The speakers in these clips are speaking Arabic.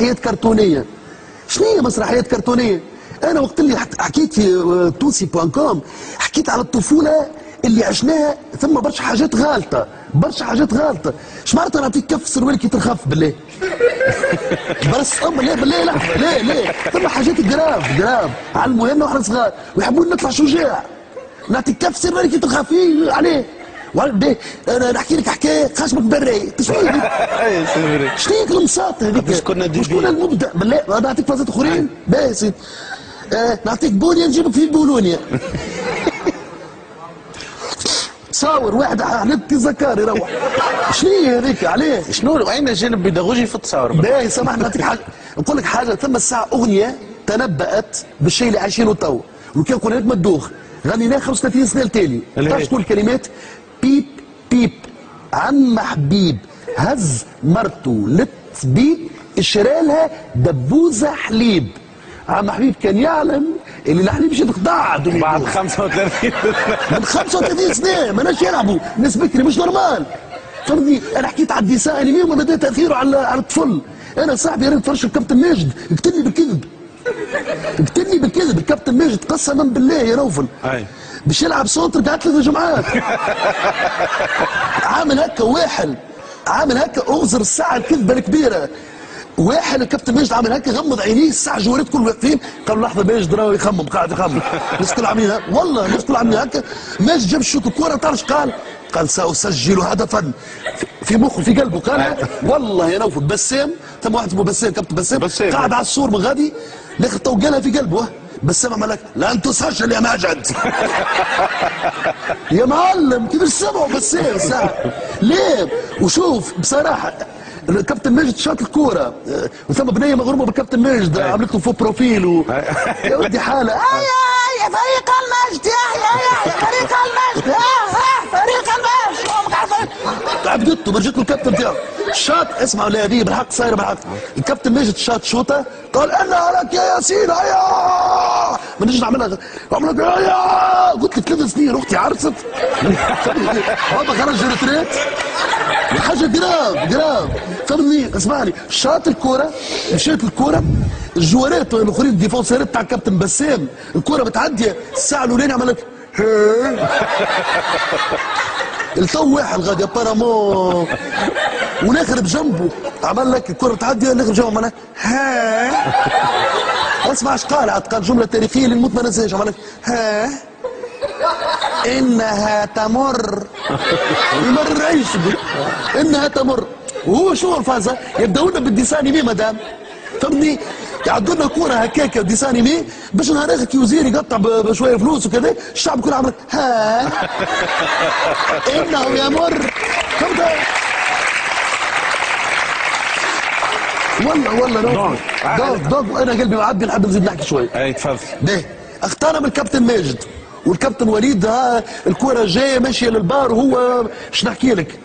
مسرحيات كرتونيه. شنو هي مسرحيات كرتونيه؟ انا وقت اللي حكيت في توسي.com حكيت على الطفوله اللي عشناها، ثم برشا حاجات غالطه، برشا حاجات غالطه. اش معناتها نعطيك كف سروال كي ترخف بالله؟ بس بالله لحظه، ليه ثم حاجات جراف علموها لنا واحنا صغار ويحبون نطلع شجاع. نعطيك كف سروال كي ترخف عليه. انا نحكي لك حكايه خشمك بري شنو هي؟ شنو هي المصاط هذيك؟ مش كنا المبدع بالله. نعطيك فازات اخرين بس نعطيك بونيا نجيبك في بولونيا. تصاور واحد حلت زكار يروح. شنو هي هذيك؟ عليه شنو اين الجانب البيداغوجي في التصاور؟ باهي سامحني نعطيك حاجه، نقول لك حاجه. ثم الساعه اغنيه تنبأت بالشيء اللي عايشينه تو، وكان قناه مدوخ غنيناه 35 سنه التالي. تعرف تقول الكلمات؟ بيب بيب عم حبيب هز مرته للطبيب اشرى لها دبوزه حليب. عم حبيب كان يعلم اللي الحليب باش يتقطع بعد 35 من 35 سنه ماناش يلعبوا ناس بكري مش نورمال. فهمتني؟ انا حكيت على الديسان انيمي وما بدا تاثيره على الطفل. انا صاحبي راني نتفرج الكابتن ماجد قتلني بالكذب، قتلني بالكذب. الكابتن ماجد قسما بالله يا نوفل باش يلعب سونتر قعدت 3 جمعات. عامل هكا واحد، عامل هكا اغزر الساعه الكذبه الكبيره. واحد الكابتن ماجد عامل هكا غمض عينيه، الساعه جوارات كل واقفين قالوا لحظه ماجد راهو يخمم قاعد يخمم. الناس كل عاملين والله الناس كل عاملين هكا. ماجد جاب الشوط الكوره تعرف قال؟ قال ساسجل هدفا في مخه في قلبه. قال والله يا نوفل بسام، ثم واحد اسمه بسام كابتن بسام قاعد على السور من غادي لاخذ تو قالها في قلبه. بسام عمل لك لن تسجل يا ماجد. يا معلم كيفاش سمعوا بسام ساعه ليه؟ وشوف بصراحه الكابتن ماجد شاط الكوره وثم بنيه مغرومه بالكابتن ماجد عملت له فوق بروفيل يا ودي حاله يا فريق المجد يا فريق المجد فريق المجد عبدته برجت له الكابتن تاعه شاط. اسمعوا لا هذه بالحق صايره بالحق. الكابتن ماجد شاط شوطه قال انا لك يا ياسين هيا ما نجي نعملها هيا. قلت لك 3 سنين اختي عرست بابا خرج ريتريت حاجه جراف فهمني. اسمعني شاط الكوره مشيت الكوره الجوارات الاخرين الديفونسيرات تاع الكابتن بسام الكوره بتعدي الساعه الاولانيه عمل لك التو واحد غادي ابارامون والاخر بجنبه عمل لك الكره بتعدي الاخر بجنبه عمل لك اسمع اش قال جمله تاريخيه اللي نموت ما ننساهاش. عمل لك انها تمر يمر عيش انها تمر. وهو شو الفازه؟ يبداوا لنا بالديسانيمي مدام فهمني. يعدوا لنا كوره هكاك ديسانيمي باش نهار اخر كي وزير يقطع بشويه فلوس وكذا الشعب كله عمل انه يمر فهمت؟ والله دوغ انا قلبي معبي نحب نزيد نحكي شويه. اي تفضل. باهي اغتنم الكابتن ماجد والكابتن وليد الكره جايه ماشيه للبار وهو اش نحكي لك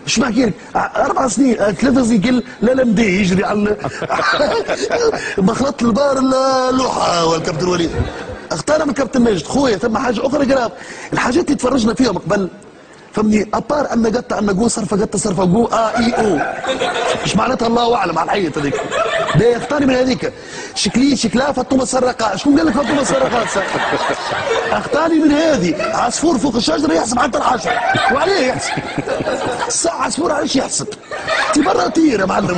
4 سنين 3 سنين قال لا مدي يجري على مخلط البار اللوحه والكابتن وليد. اغتنم الكابتن ماجد خويا. ثم حاجه اخرى جراف الحاجات اللي تفرجنا فيهم قبل فهمني ابار ان قطع ان جو صرفه قطع صرفه جو اي او ايش معناتها الله اعلم على الحيط هذيك. ده يختاري من هذيك شكلها فاطمه السرقاء. شكون قال لك فاطمه السرقاء؟ اختاري من هذه عصفور فوق الشجره يحسب حتى العشر وعليه يحسب الساعه عصفور علاش يحسب؟ انت برا طير يا معلم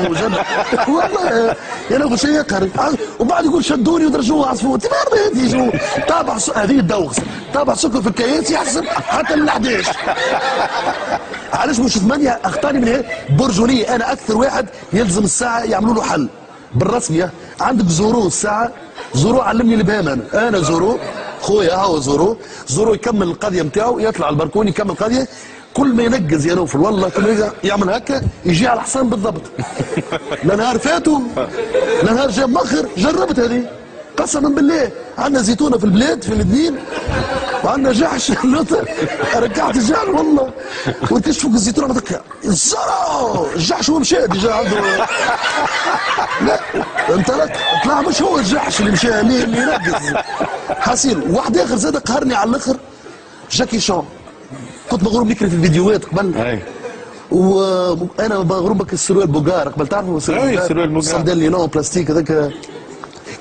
والله يا لو شيء يقهر وبعد يقول شدوني ودرجوه عصفور. انت برا هذه شو تابع هذه الدوخ تابع سكر في الكياس يحسب حتى ال 11. علاش مش 8 اختاري من هذه برجوليه. انا اكثر واحد يلزم الساعه يعملوا له حل بالرسميه. عندك زورو الساعه زورو علمني البهام. انا زورو خويا هاو زورو يكمل القضيه نتاعو يطلع على البركون يكمل القضيه. كل ما ينقز يا نوفل والله كل ما يعمل هكا يجي على الحصان بالضبط. لا نهار فاتوا لا نهار جاب مخر جربت هذه قسما بالله. عندنا زيتونه في البلاد في الاثنين وعندنا جحش رجعت الجحش والله ونكشف فوق الزيتونه بدك الزرع الجحش هو مشى ديجا عنده. لا انت لك طلع مش هو الجحش اللي مشى اللي ينقز حسين. واحد اخر زاد قهرني على الاخر جاكي شان. كنت مغروم نكري في الفيديوهات قبل وانا مغرومك السروال بوغار قبل تعرفوا السروال بوغار صندل لي نوع بلاستيك هذاك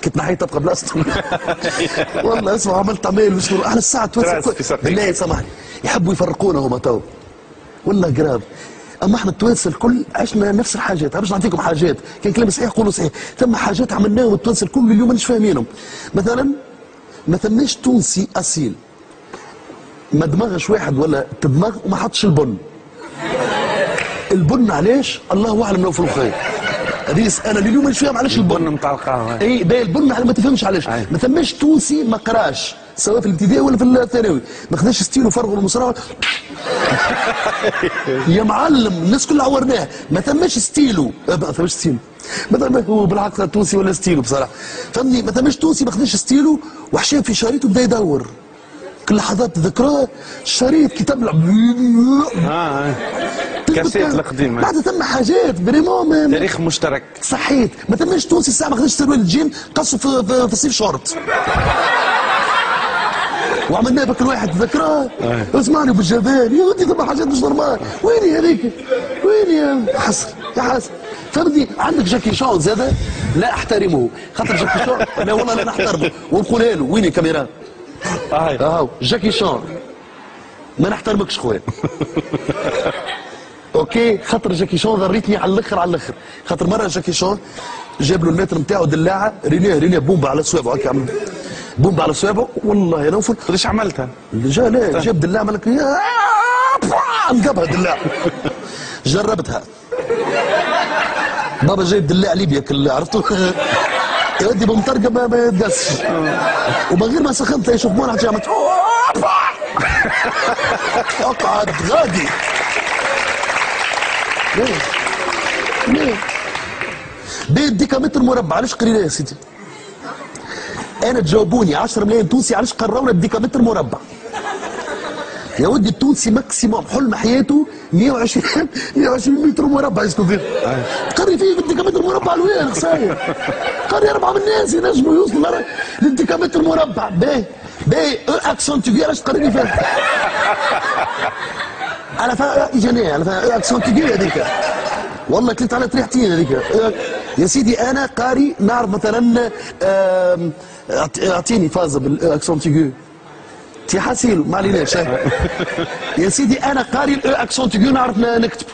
كنت نحيت تبقى بلاصتهم. والله اسمع عملت عمال مش احنا الساعه توسع بالله سامحني يحبوا يفرقونا هما تو والله قراب. اما احنا التوانسه الكل عشنا نفس الحاجات. باش نعطيكم حاجات كان كلام صحيح قولوا صحيح. ثم حاجات عملناهم التوانسه الكل اليوم مانيش فاهمينهم. مثلا ما ثماش تونسي اصيل ما دمغش واحد ولا تدمغ وما حطش البن. البن علاش؟ الله اعلم لو في الخير. ريس انا اليوم مانيش فاهم علاش البن نتاع القهوه. اي باهي البن ما تفهمش علاش. ما ثماش تونسي ما قراش سواء في الابتدائي ولا في الثانوي ما خداش ستيلو فرغوا المصراوه. يا معلم الناس كلها عورناها ما ثماش ستيلو. ما ثماش ستيلو هو بالحق تونسي ولا ستيلو بصراحه فهمني. ما ثماش تونسي ما خداش ستيلو وحشاه في شريط وبدا يدور كل لحظات ذكراه الشريط كتاب كاسيت القديم. بعد ثم حاجات فريمون تاريخ مشترك. صحيت ما ثماش تونسي الساعه ما خداش سروال الجين قصوا في الصيف شورت. وعملناه بك الواحد تذكراه اسمعني بالجبال يا ودي ثم حاجات مش نورمال. وين هذيك؟ وين يا حسن يا حسن فهمتني. عندك جاكي شون زاده لا احترمه خاطر جاكي شون لا والله لا نحترمه ونقولها له وين الكاميرا؟ اهو جاكي شون ما نحترمكش خويا. اوكي خاطر جاكي شون ضريتني على الاخر على الاخر. خاطر مره جاكي شون جاب له المتر نتاعو دلاعه رينيه بومبا على صوابعه هكا عمل بومبا على صوابعه والله يا نوفل. قداش عملتها؟ لا جاب دلاعه مالك نقبها دلاعه. جربتها بابا جايب دلاع ليبيا كل عرفتوا يا ودي بمطرقه ما يتقصش ومن غير ما سخنت يشوف مونة عملت اقعد غادي. ليه بيت ديكامتر مربع علاش قريناه يا سيدي؟ انا تجاوبوني 10 ملايين تونسي علاش قرونا الديكامتر مربع؟ يا ودي التونسي ماكسيموم حلم حياته 120 متر مربع يسكن فيه. قري فيه بالديكامتر مربع الوين خساير؟ قري 4 من الناس ينجموا يوصلوا للديكامتر مربع. باهي اكسونتيغي علاش تقريني فيها؟ على فيها ايجانيه على فيها اكسونتيغي هذيك والله كلت على طريحتين هذيك. يا سيدي انا قاري نعرف مثلا اعطيني فازه بالاكسونتيغي تي حاسيلو ما عليناش. يا سيدي انا قاري الاكسونتيغي نعرف نكتبه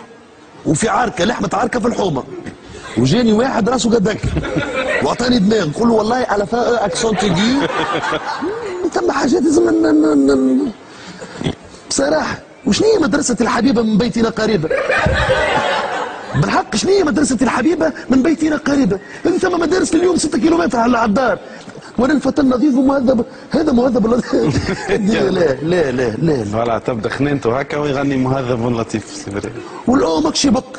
وفي عركه لحمه عركه في الحومه وجاني واحد راسه قدك واعطاني دماغ نقول له والله على فا اكسونتيغي ثم حاجات لازم بصراحه. وشنو هي مدرسه الحبيبه من بيتنا قريبه؟ بالحق شنو هي مدرسه الحبيبه من بيتنا قريبه؟ ثم مدارس اليوم 6 كيلومتر على الدار وانا الفتى النظيف ومهذب هذا مهذب لا لا لا لا فوالا تبدا خنينته هكا ويغني مهذب لطيف سيفري والاو ماكشي بك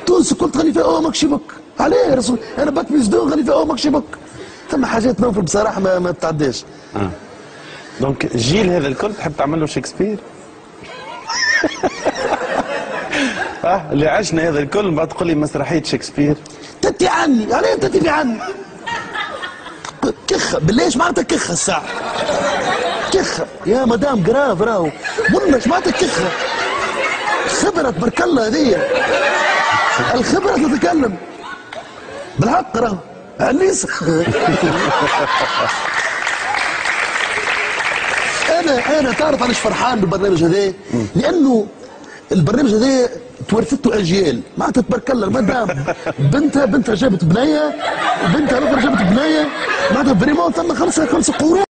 تونس كل تغني فيها او ماكشي بك عليه يا رسول انا باك ميزدون غني فيها او ماكشي بك. ثم حاجات نوفل بصراحه ما تتعداش. دونك الجيل هذا الكل تحب تعمل له شكسبير؟ اللي عشنا هذا الكل بعد تقول لي مسرحيه شكسبير تتي عني عليه تتي عني كخه بالله ايش معناتها كخه الساعه؟ كخه يا مدام جراف راهو والله ايش معناتها كخه؟ خبره تبارك الله هذيا الخبره تتكلم بالحق راهو عنيس. انا تعرف علاش فرحان بالبرنامج هذا؟ لانه البرنامج هذا تورثته اجيال معناتها تبارك الله المدام بنتها جابت بنيه وبنتها الاخرى جابت بنيه معناتها فريمون ثم خمسه قرون.